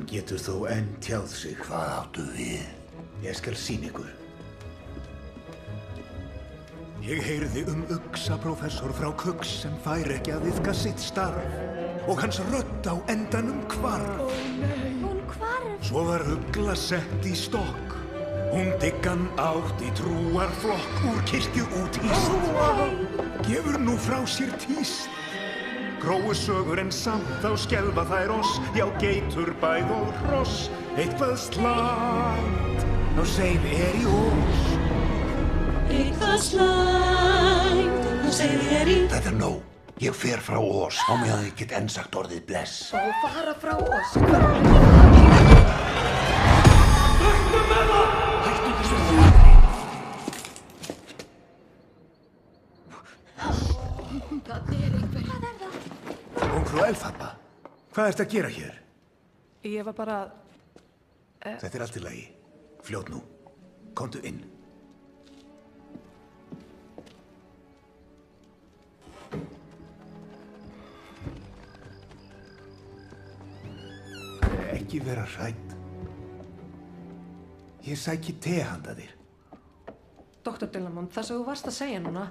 getur þó enn tjáð sig. Hvað áttu við? Ég skal sýna ykkur. Ég heyrði uxaprófessor frá Kux sem fær ekki að iðka sitt starf og hans rödd á endanum hvarf. Ó nei. Hún hvarf. Svo var ugla sett í stokk. Hún diggan átt í trúarflokk úr kirkju út íst. Gefur nú frá sér tíst. Gróusögur en samt þá skelfa þær oss, já geitur bæð og hross. Eitthvað slæmt, þá segð í oss. Eitthvað slæmt, þá segð í. Þetta nóg. Ég fer frá Ós á meðan ég get enn sagt orðið bless. Og fara frá oss. Hættu með það! Hættu þessu hlátri. Það einhver. Hvað það? Ungfrú Elphaba, hvað ertu að gera hér? Ég var bara... Þetta er allt í lagi. Fljót nú. Komdu inn. Ekki vera hrædd. Ég sæki te handa þér. Dr. Dillamond, það sem þú varst að segja núna,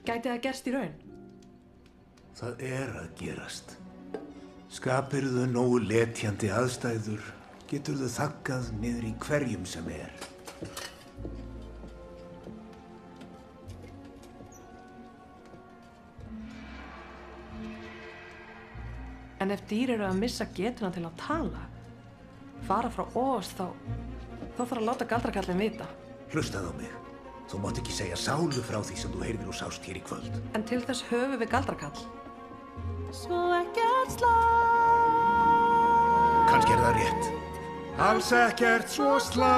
gæti það gerst í raun? Það er að gerast. Skapirðu nógu letjandi aðstæður, geturðu þakkað niður í hverjum sem er. En ef dýr eru að missa getuna til að tala, fara frá Ós, þá þarf að láta galdrakallinn vita. Hlustaðu á mig. Þú mátt ekki segja sálu frá því sem þú heyrðir og sást hér í kvöld. En til þess höfum við galdrakall. Svo ekkert slæmt. Kannski er það rétt. Alls ekkert svo slæmt.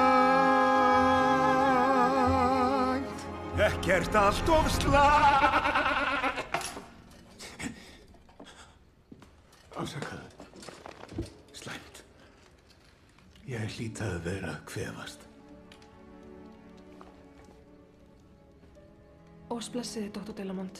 Ekkert allt of slæmt. Ásakaðu. Slæmt. Ég hlýt að vera að kvefast. Ós blessiði, Dr. Dillamond.